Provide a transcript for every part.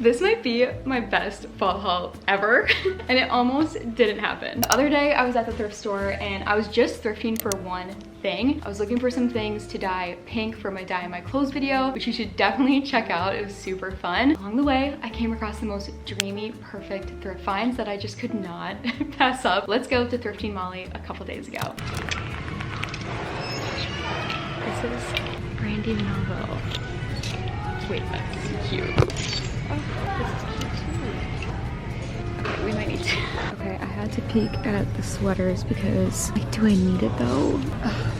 This might be my best fall haul ever, and it almost didn't happen. The other day I was at the thrift store and I was just thrifting for one thing. I was looking for some things to dye pink for my dye in my clothes video, which you should definitely check out. It was super fun. Along the way, I came across the most dreamy, perfect thrift finds that I just could not pass up. Let's go to Thrifting Molly a couple days ago. This is Brandy Novel. Wait, that's cute. Oh, this is cute too. Okay, we might need to. Okay, I had to peek at the sweaters because, like, do I need it though? Ugh.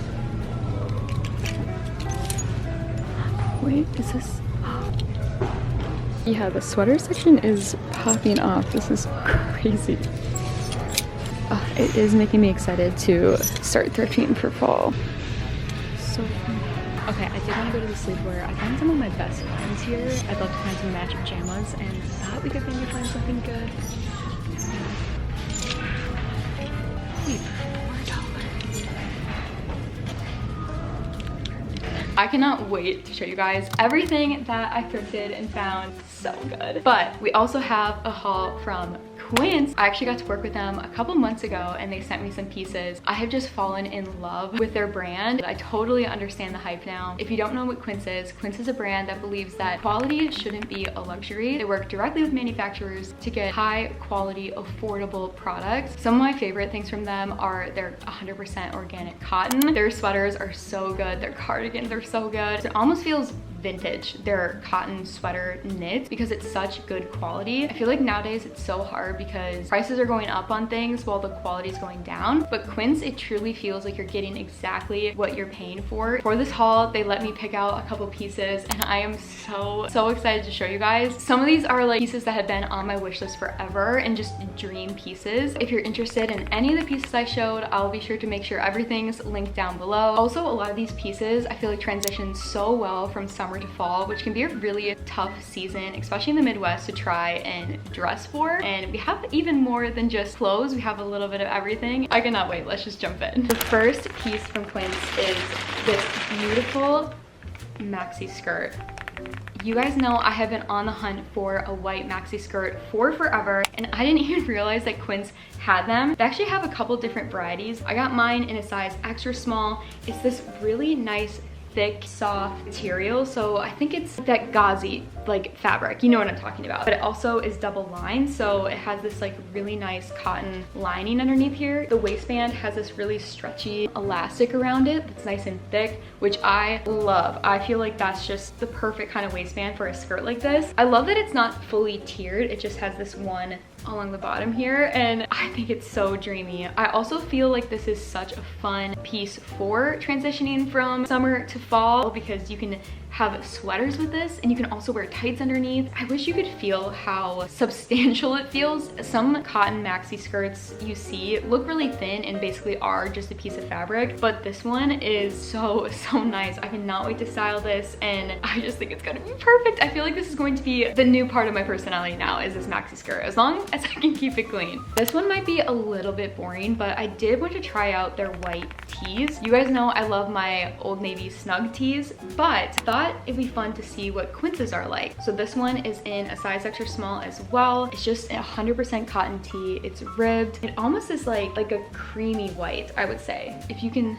Wait, is this? Yeah, the sweater section is popping off. This is crazy. It is making me excited to start thrifting for fall. So fun. Okay, I did want to go to the sleepwear. I found some of my best finds here. I'd love to find some matching pajamas, and I thought we could maybe find something good. Wait, $4. I cannot wait to show you guys everything that I thrifted and found. So good. But we also have a haul from Quince. I actually got to work with them a couple months ago and they sent me some pieces. I have just fallen in love with their brand. I totally understand the hype now. If you don't know what Quince is a brand that believes that quality shouldn't be a luxury. They work directly with manufacturers to get high quality, affordable products. Some of my favorite things from them are their 100% organic cotton. Their sweaters are so good. Their cardigans are so good. It almost feels vintage, their cotton sweater knits, because it's such good quality. I feel like nowadays it's so hard because prices are going up on things while the quality is going down. But Quince, it truly feels like you're getting exactly what you're paying for. For this haul, they let me pick out a couple pieces and I am so excited to show you guys. Some of these are like pieces that have been on my wish list forever and just dream pieces. If you're interested in any of the pieces I showed, I'll be sure to make sure everything's linked down below. Also, a lot of these pieces I feel like transition so well from summer to fall, which can be a really tough season, especially in the Midwest, to try and dress for. And we have even more than just clothes. We have a little bit of everything. I cannot wait. Let's just jump in. The first piece from Quince is this beautiful maxi skirt. You guys know I have been on the hunt for a white maxi skirt for forever, and I didn't even realize that Quince had them. They actually have a couple different varieties. I got mine in a size extra small. It's this really nice thick, soft material. So I think it's that gauzy like fabric, you know what I'm talking about. But it also is double lined, so it has this like really nice cotton lining underneath here. The waistband has this really stretchy elastic around it that's nice and thick, which I love. I feel like that's just the perfect kind of waistband for a skirt like this. I love that it's not fully tiered. It just has this one along the bottom here, and I think it's so dreamy. I also feel like this is such a fun piece for transitioning from summer to fall, because you can have sweaters with this and you can also wear tights underneath. I wish you could feel how substantial it feels. Some cotton maxi skirts you see look really thin and basically are just a piece of fabric, but this one is so nice. I cannot wait to style this, and I just think it's gonna be perfect. I feel like this is going to be the new part of my personality now, is this maxi skirt, as long as I can keep it clean. This one might be a little bit boring, but I did want to try out their white tees. You guys know I love my Old Navy snug tees, but thought it'd be fun to see what Quince's are like. So this one is in a size extra small as well. It's just a 100% cotton tee. It's ribbed. It almost is like a creamy white, I would say. If you can,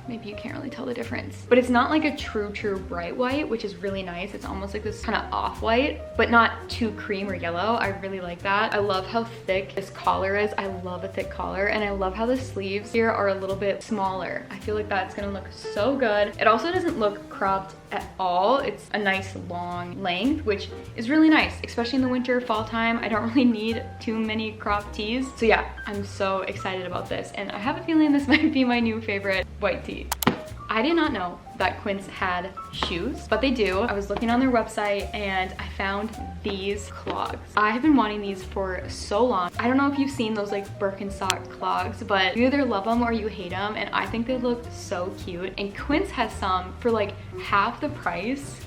maybe you can't really tell the difference, but it's not like a true bright white, which is really nice. It's almost like this kind of off-white, but not too cream or yellow. I really like that. I love how thick this collar is. I love a thick collar, and I love how the sleeves here are a little bit smaller. I feel like that's gonna look so good. It also doesn't look cropped at all. It's a nice long length, which is really nice, especially in the winter, fall time. I don't really need too many cropped tees. So yeah, I'm so excited about this, and I have a feeling this might be my new favorite white tee. I did not know that Quince had shoes, but they do. I was looking on their website and I found these clogs. I have been wanting these for so long. I don't know if you've seen those like Birkenstock clogs, but you either love them or you hate them, and I think they look so cute. And Quince has some for like half the price.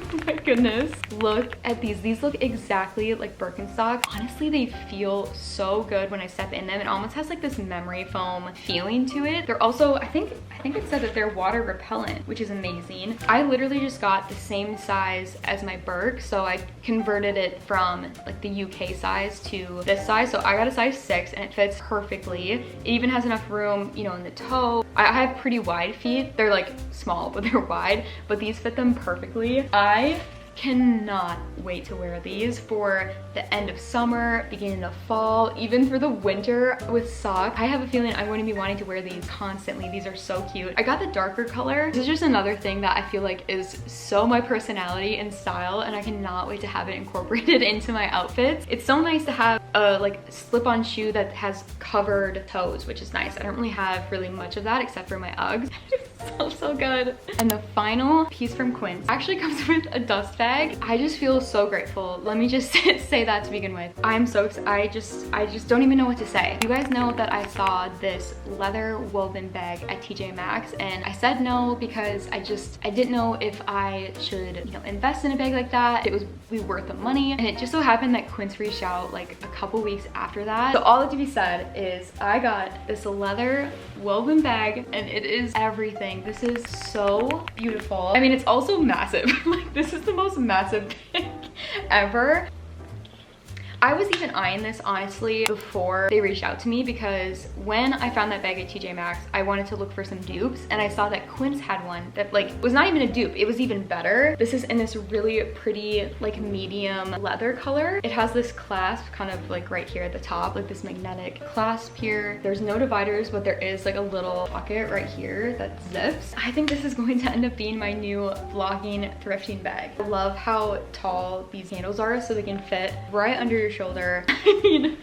Oh my goodness. Look at these. These look exactly like Birkenstocks. Honestly, they feel so good when I step in them. It almost has like this memory foam feeling to it. They're also, I think it said that they're water repellent, which is amazing. I literally just got the same size as my Birk, so I converted it from like the UK size to this size. So I got a size 6 and it fits perfectly. It even has enough room, you know, in the toe. I have pretty wide feet. They're like small, but they're wide, but these fit them perfectly. I cannot wait to wear these for the end of summer, beginning of fall, even for the winter with socks. I have a feeling I'm going to be wanting to wear these constantly. These are so cute. I got the darker color. This is just another thing that I feel like is so my personality and style, and I cannot wait to have it incorporated into my outfits. It's so nice to have a like slip-on shoe that has covered toes, which is nice. I don't really have really much of that except for my Uggs. So good. And the final piece from Quince actually comes with a dust bag. I just feel so grateful. Let me just say that to begin with. I'm so excited. I just don't even know what to say. You guys know that I saw this leather woven bag at TJ Maxx, and I said no because I didn't know if I should, you know, invest in a bag like that. It was worth the money, and it just so happened that Quince reached out like a couple weeks after that. So all that to be said is I got this leather woven bag, and it is everything. This is so beautiful. I mean, it's also massive. Like, this is the most massive thing ever. I was even eyeing this honestly before they reached out to me, because when I found that bag at TJ Maxx, I wanted to look for some dupes, and I saw that Quince had one that like was not even a dupe. It was even better. This is in this really pretty like medium leather color. It has this clasp kind of like right here at the top, like this magnetic clasp here. There's no dividers, but there is like a little pocket right here that zips. I think this is going to end up being my new vlogging thrifting bag. I love how tall these handles are, so they can fit right under your shoulder. I mean,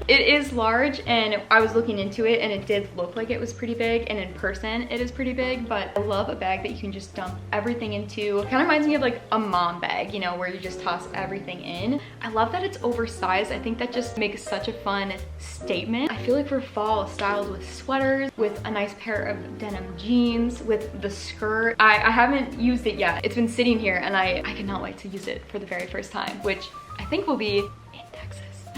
it is large, and I was looking into it and it did look like it was pretty big, and in person it is pretty big, but I love a bag that you can just dump everything into. It kind of reminds me of like a mom bag, you know, where you just toss everything in. I love that it's oversized. I think that just makes such a fun statement. I feel like for fall, styled with sweaters, with a nice pair of denim jeans, with the skirt. I haven't used it yet. It's been sitting here, and I cannot wait to use it for the very first time, which I think will be in Texas.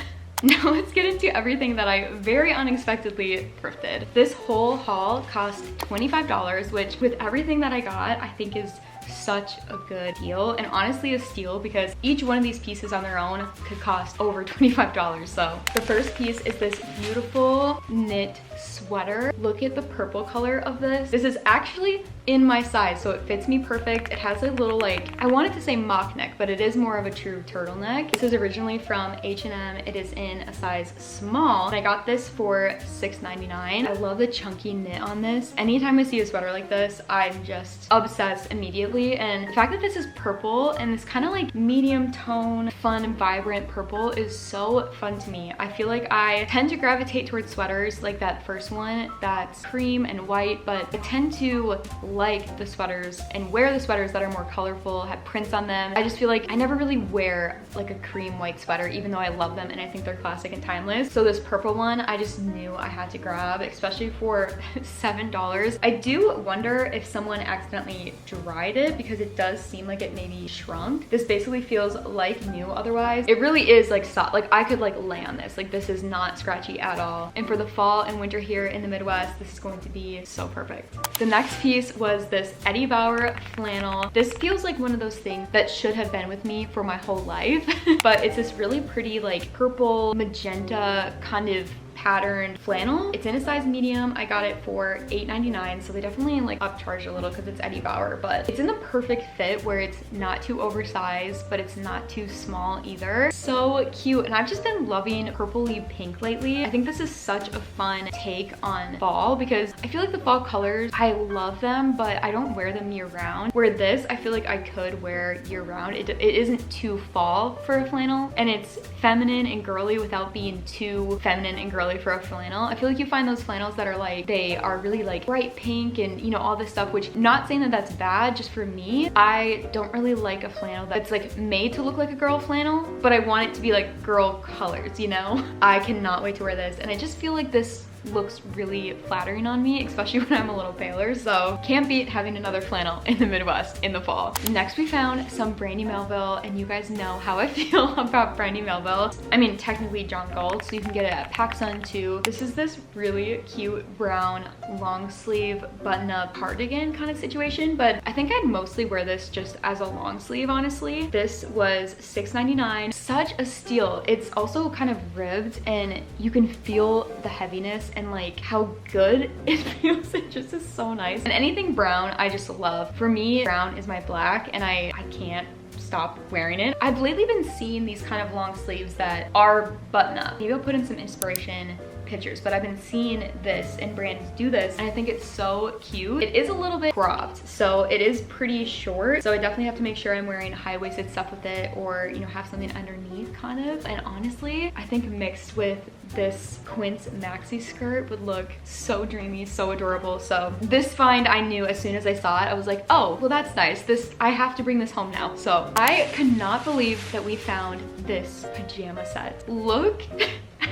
Now let's get into everything that I very unexpectedly thrifted. This whole haul cost $25, which with everything that I got, I think is such a good deal, and honestly a steal, because each one of these pieces on their own could cost over $25. So the first piece is this beautiful knit sweater. Look at the purple color of this. This is actually in my size, so it fits me perfect. It has a little like, I wanted to say mock neck, but it is more of a true turtleneck. This is originally from H&M. It is in a size small, and I got this for $6.99. I love the chunky knit on this. Anytime I see a sweater like this, I'm just obsessed immediately, and the fact that this is purple and this kind of like medium tone, fun and vibrant purple is so fun to me. I feel like I tend to gravitate towards sweaters like that first one that's cream and white, but I tend to like the sweaters and wear the sweaters that are more colorful, have prints on them. I just feel like I never really wear like a cream white sweater, even though I love them and I think they're classic and timeless. So this purple one, I just knew I had to grab, especially for $7. I do wonder if someone accidentally dried it, because it does seem like it maybe shrunk. This basically feels like new otherwise. It really is like soft. Like I could like lay on this. Like this is not scratchy at all. And for the fall and winter here in the Midwest, this is going to be so perfect. The next piece was this Eddie Bauer flannel. This feels like one of those things that should have been with me for my whole life, but it's this really pretty like purple magenta kind of patterned flannel. It's in a size medium. I got it for $8.99, so they definitely like upcharged a little because it's Eddie Bauer, but it's in the perfect fit where it's not too oversized, but it's not too small either. So cute, and I've just been loving purpley pink lately. I think this is such a fun take on fall, because I feel like the fall colors, I love them, but I don't wear them year round. Where this, I feel like I could wear year round. It isn't too fall for a flannel, and it's feminine and girly without being too feminine and girly for a flannel. I feel like you find those flannels that are like, they are really like bright pink and you know, all this stuff, which not saying that that's bad, just for me, I don't really like a flannel that's like made to look like a girl flannel, but I want it to be like girl colors, you know? I cannot wait to wear this, and I just feel like this looks really flattering on me, especially when I'm a little paler. So can't beat having another flannel in the Midwest in the fall. Next we found some Brandy Melville, and you guys know how I feel about Brandy Melville. I mean, technically John Galt, so you can get it at PacSun too. This is this really cute brown long sleeve button up cardigan kind of situation, but I think I'd mostly wear this just as a long sleeve, honestly. This was $6.99. Such a steal. It's also kind of ribbed and you can feel the heaviness and like how good it feels. It just is so nice. And anything brown I just love. For me, brown is my black and I can't stop wearing it. I've lately been seeing these kind of long sleeves that are button up. Maybe I'll put in some inspiration pictures, but I've been seeing this and brands do this and I think it's so cute. It is a little bit cropped, so it is pretty short, so I definitely have to make sure I'm wearing high-waisted stuff with it, or you know, have something underneath kind of. And honestly, I think mixed with this quince maxi skirt would look so dreamy, so adorable. So this find, I knew as soon as I saw it, I was like, oh well, that's nice. I have to bring this home now. So I could not believe that we found this pajama set. Look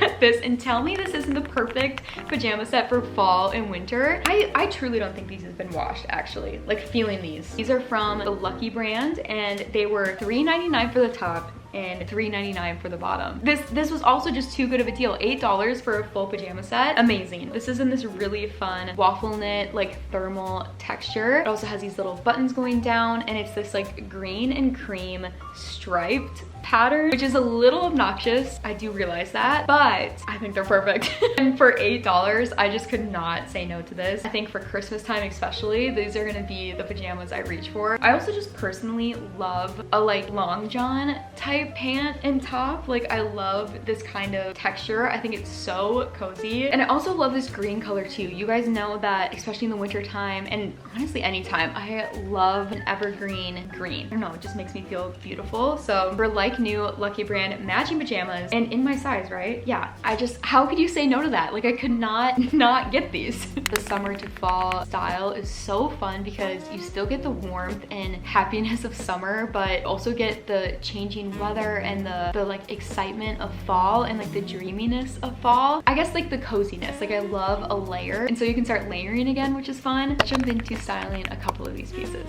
at this and tell me this isn't the perfect pajama set for fall and winter. I truly don't think these have been washed, actually. Like, feeling these are from the Lucky brand and they were $3.99 for the top and $3.99 for the bottom. This was also just too good of a deal. $8 for a full pajama set. Amazing. This is in this really fun waffle knit, like thermal texture. It also has these little buttons going down and it's this like green and cream striped pattern, which is a little obnoxious. I do realize that, but I think they're perfect. And for $8, I just could not say no to this. I think for Christmas time especially, these are gonna be the pajamas I reach for. I also just personally love a like long john type pant and top. Like, I love this kind of texture. I think it's so cozy. And I also love this green color too. You guys know that, especially in the winter time, and honestly anytime, I love an evergreen green. I don't know, it just makes me feel beautiful. So for like new Lucky brand matching pajamas and in my size, right? Yeah, how could you say no to that? Like, I could not get these. The summer to fall style is so fun because you still get the warmth and happiness of summer, but also get the changing weather and the like excitement of fall and like the dreaminess of fall. I guess like the coziness. Like, I love a layer, and so you can start layering again, which is fun. Let's jump into styling a couple of these pieces.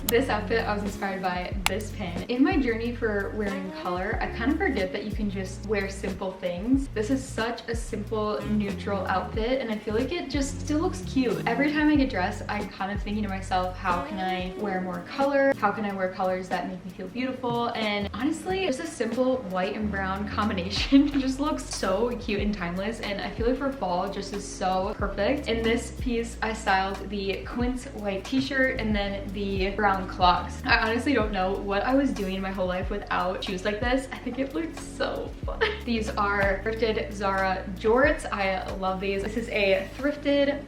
This outfit, I was inspired by this pin. In my journey for wearing color, I kind of forget that you can just wear simple things. This is such a simple, neutral outfit, and I feel like it just still looks cute. Every time I get dressed, I'm kind of thinking to myself, how can I wear more color? How can I wear colors that make me feel beautiful? And honestly, just a simple white and brown combination just looks so cute and timeless, and I feel like for fall, just is so perfect. In this piece, I styled the quince white t-shirt and then the brown clogs. I honestly don't know what I was doing my whole life without shoes like this. I think it looks so fun. These are thrifted Zara jorts. I love these. This is a thrifted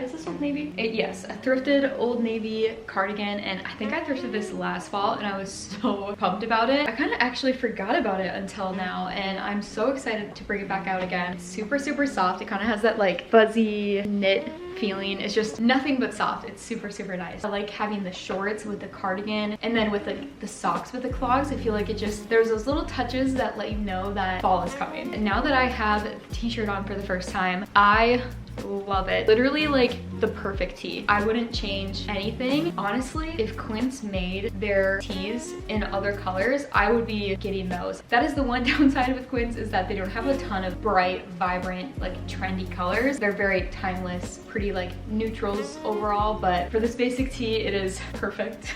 is this Old Navy? Yes, a thrifted Old Navy cardigan, and I think I thrifted this last fall and I was so pumped about it. I kind of actually forgot about it until now, and I'm so excited to bring it back out again. It's super, super soft. It kind of has that like fuzzy knit feeling. It's just nothing but soft. It's super, super nice. I like having the shorts with the cardigan and then with the socks with the clogs. I feel like there's those little touches that let you know that fall is coming. And now that I have the t-shirt on for the first time, I love it. Literally like the perfect tee. I wouldn't change anything. Honestly, if Quince made their tees in other colors, I would be getting those. That is the one downside with Quince, is that they don't have a ton of bright, vibrant, like trendy colors. They're very timeless, pretty like neutrals overall, but for this basic tee, it is perfect.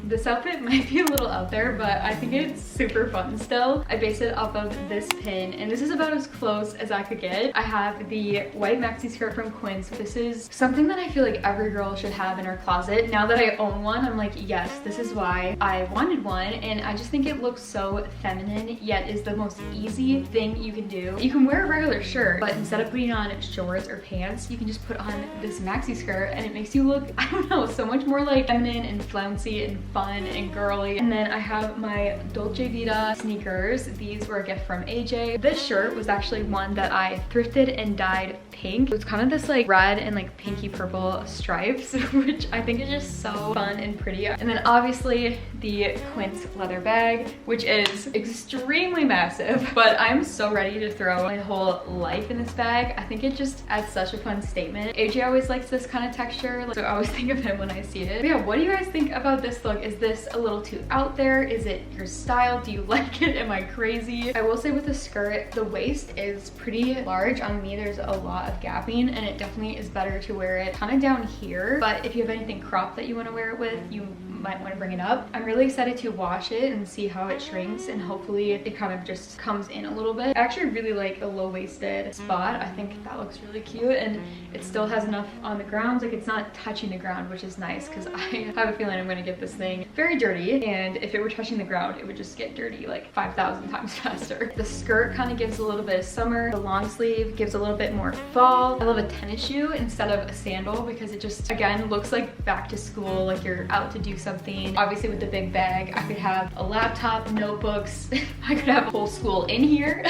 This outfit might be a little out there, but I think it's super fun still. I based it off of this pin, and this is about as close as I could get. I have the white maxi skirt from Quince. This is something that I feel like every girl should have in her closet. Now that I own one, I'm like, yes, this is why I wanted one, and I just think it looks so feminine, yet is the most easy thing you can do. You can wear a regular shirt, but instead of putting on shorts or pants, you can just put on this maxi skirt, and it makes you look, I don't know, so much more like feminine and flouncy and fun. fun and girly. And then I have my Dolce Vita sneakers. These were a gift from AJ. This shirt was actually one that I thrifted and dyed pink. It's kind of this like red and like pinky purple stripes, which I think is just so fun and pretty. And then obviously the Quince leather bag, which is extremely massive, but I'm so ready to throw my whole life in this bag. I think it just adds such a fun statement. AJ always likes this kind of texture, so I always think of him when I see it. But yeah, what do you guys think about this look? Is this a little too out there? Is it your style? Do you like it? Am I crazy? I will say with the skirt, the waist is pretty large. On me, there's a lot of gapping, and it definitely is better to wear it kind of down here. But if you have anything cropped that you want to wear it with, you might want to bring it up. I'm really excited to wash it and see how it shrinks, and hopefully it kind of just comes in a little bit. I actually really like the low-waisted spot. I think that looks really cute, and it still has enough on the ground. Like, it's not touching the ground, which is nice because I have a feeling I'm going to get this thing very dirty, and if it were touching the ground, it would just get dirty like 5,000 times faster. The skirt kind of gives a little bit of summer. The long sleeve gives a little bit more fall. I love a tennis shoe instead of a sandal because it just, again, looks like back to school, like you're out to do something. Obviously with the big bag, I could have a laptop, notebooks, I could have a whole school in here.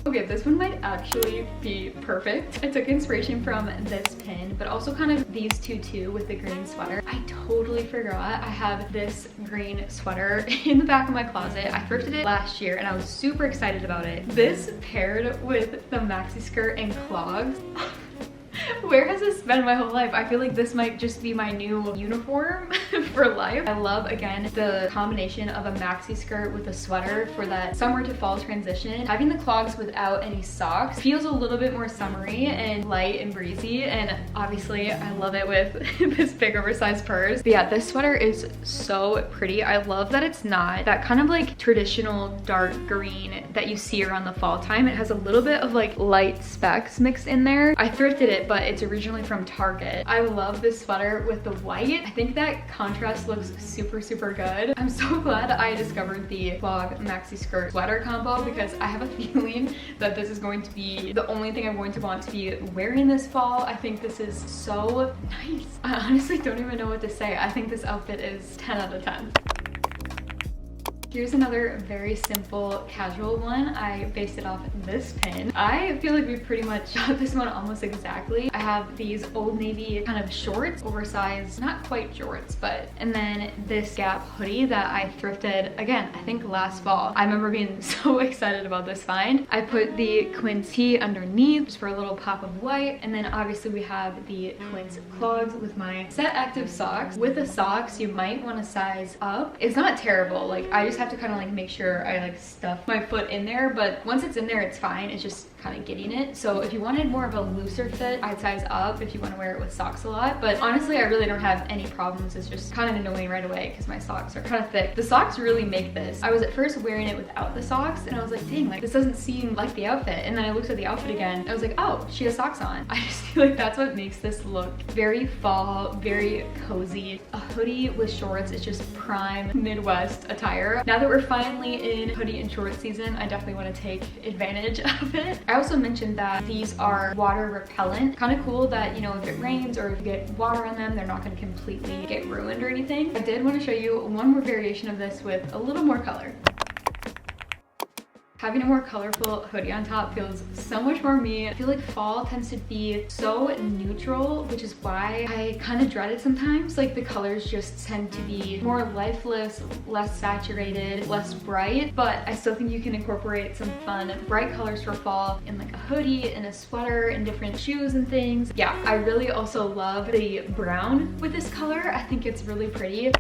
Okay, this one might actually be perfect. I took inspiration from this pin, but also kind of these two too with the green sweater. I totally forgot I have this green sweater in the back of my closet. I thrifted it last year and I was super excited about it. This paired with the maxi skirt and clogs. Where has this been my whole life? I feel like this might just be my new uniform for life. I love, again, the combination of a maxi skirt with a sweater for that summer to fall transition. Having the clogs without any socks feels a little bit more summery and light and breezy, and obviously I love it with this big oversized purse. But yeah, this sweater is so pretty. I love that it's not that kind of like traditional dark green that you see around the fall time. It has a little bit of like light specks mixed in there. I thrifted it, but it's originally from Target. I love this sweater with the white. I think that contrast looks super, super good. I'm so glad I discovered the clog maxi skirt sweater combo because I have a feeling that this is going to be the only thing I'm going to want to be wearing this fall. I think this is so nice. I honestly don't even know what to say. I think this outfit is 10 out of 10. Here's another very simple casual one. I based it off this pin. I feel like we pretty much shot this one almost exactly. I have these Old Navy kind of shorts, oversized, not quite shorts, but, and then this Gap hoodie that I thrifted, again, I think last fall. I remember being so excited about this find. I put the Quince tee underneath just for a little pop of white, and then obviously we have the Quince clogs with my Set Active socks. With the socks, you might want to size up. It's not terrible. Like, I just have to kind of like make sure I like stuff my foot in there, but once it's in there, it's fine. It's just kind of getting it. So if you wanted more of a looser fit, I'd size up if you want to wear it with socks a lot. But honestly, I really don't have any problems. It's just kind of annoying right away because my socks are kind of thick. The socks really make this. I was at first wearing it without the socks and I was like, dang, like this doesn't seem like the outfit. And then I looked at the outfit again. I was like, oh, she has socks on. I just feel like that's what makes this look very fall, very cozy. A hoodie with shorts is just prime Midwest attire. Now that we're finally in hoodie and short season, I definitely want to take advantage of it. I also mentioned that these are water repellent. Kind of cool that, you know, if it rains or if you get water on them, they're not going to completely get ruined or anything. I did want to show you one more variation of this with a little more color. Having a more colorful hoodie on top feels so much more me. I feel like fall tends to be so neutral, which is why I kind of dread it sometimes. Like the colors just tend to be more lifeless, less saturated, less bright, but I still think you can incorporate some fun, bright colors for fall in like a hoodie and a sweater and different shoes and things. Yeah, I really also love the brown with this color. I think it's really pretty.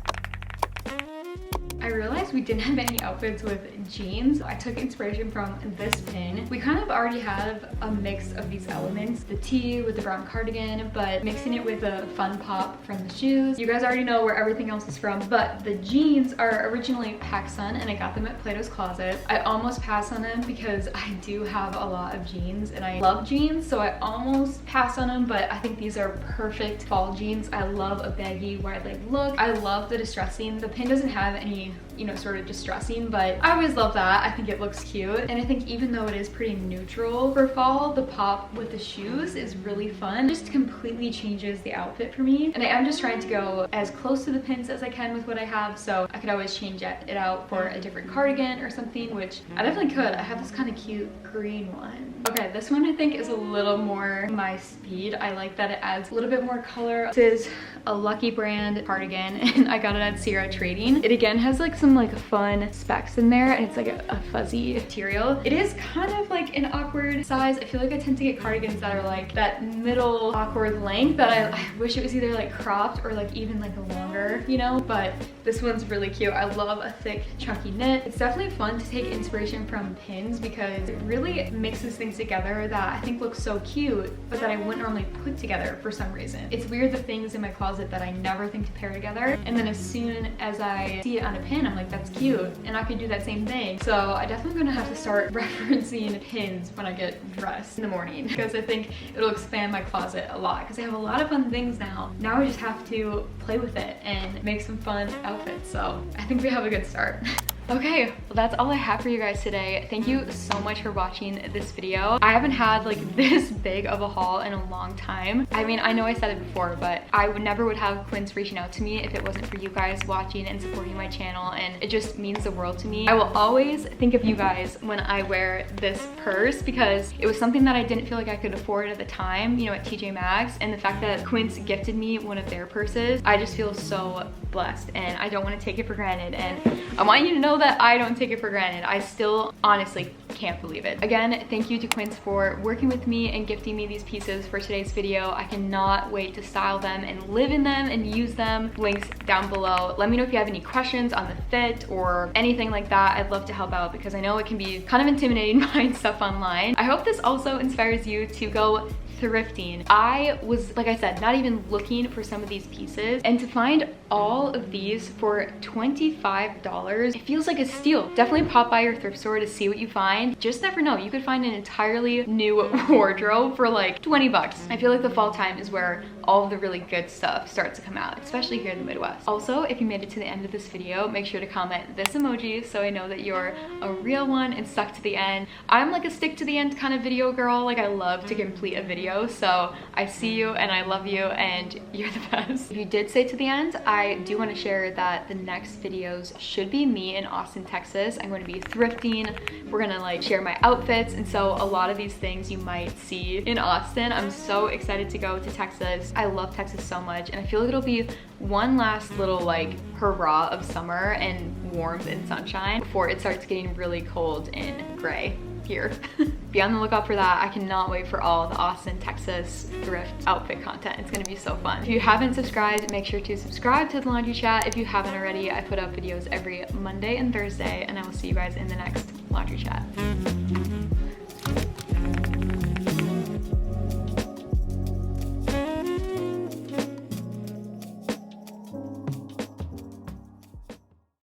I realized we didn't have any outfits with jeans. I took inspiration from this pin. We kind of already have a mix of these elements, the tee with the brown cardigan, but mixing it with a fun pop from the shoes. You guys already know where everything else is from, but the jeans are originally PacSun and I got them at Plato's Closet. I almost passed on them because I do have a lot of jeans and I love jeans, so I almost passed on them, but I think these are perfect fall jeans. I love a baggy wide leg look. I love the distressing. The pin doesn't have any you know, sort of distressing, but I always love that. I think it looks cute. And I think even though it is pretty neutral for fall, the pop with the shoes is really fun. Just completely changes the outfit for me. And I am just trying to go as close to the pins as I can with what I have, so I could always change it out for a different cardigan or something, which I definitely could. I have this kind of cute green one. Okay, this one I think is a little more my speed. I like that it adds a little bit more color. This is a Lucky brand cardigan, and I got it at Sierra Trading. It again has like some like fun specs in there, and it's like a fuzzy material. It is kind of like an awkward size. I feel like I tend to get cardigans that are like that middle awkward length that I wish it was either like cropped or like even like longer, you know, but this one's really cute. I love a thick chunky knit. It's definitely fun to take inspiration from pins because it really mixes things together that I think looks so cute, but that I wouldn't normally put together for some reason. It's weird, the things in my closet that I never think to pair together, and then as soon as I see it on a pin, I'm like, that's cute, and I could do that same thing. So I definitely gonna have to start referencing pins when I get dressed in the morning, because I think it'll expand my closet a lot, because I have a lot of fun things now. Now I just have to play with it and make some fun outfits, so I think we have a good start. Okay, well that's all I have for you guys today. Thank you so much for watching this video. I haven't had like this big of a haul in a long time. I mean, I know I said it before, but I never would have Quince reaching out to me if it wasn't for you guys watching and supporting my channel, and it just means the world to me. I will always think of you guys when I wear this purse, because it was something that I didn't feel like I could afford at the time, you know, at TJ Maxx, and the fact that Quince gifted me one of their purses, I just feel so blessed, and I don't want to take it for granted, and I want you to know that I don't take it for granted. I still honestly can't believe it. Again, thank you to Quince for working with me and gifting me these pieces for today's video. I cannot wait to style them and live in them and use them. Links down below. Let me know if you have any questions on the fit or anything like that. I'd love to help out, because I know it can be kind of intimidating buying stuff online. I hope this also inspires you to go thrifting. I was, like I said, not even looking for some of these pieces, and to find all of these for $25, it feels like a steal. Definitely pop by your thrift store to see what you find. Just never know, you could find an entirely new wardrobe for like 20 bucks. I feel like the fall time is where all of the really good stuff starts to come out, especially here in the Midwest. Also, if you made it to the end of this video, make sure to comment this emoji so I know that you're a real one and stuck to the end. I'm like a stick to the end kind of video girl. Like, I love to complete a video, so I see you and I love you and you're the best. If you did stay to the end, I do want to share that the next videos should be me in Austin, Texas. I'm going to be thrifting. We're gonna like share my outfits, and so a lot of these things you might see in Austin. I'm so excited to go to Texas. I love Texas so much, and I feel like it'll be one last little like hurrah of summer and warmth and sunshine before it starts getting really cold and gray here. Be on the lookout for that. I cannot wait for all the Austin, Texas thrift outfit content. It's gonna be so fun. If you haven't subscribed, make sure to subscribe to the Laundry Chat. If you haven't already, I put up videos every Monday and Thursday, and I will see you guys in the next Laundry Chat.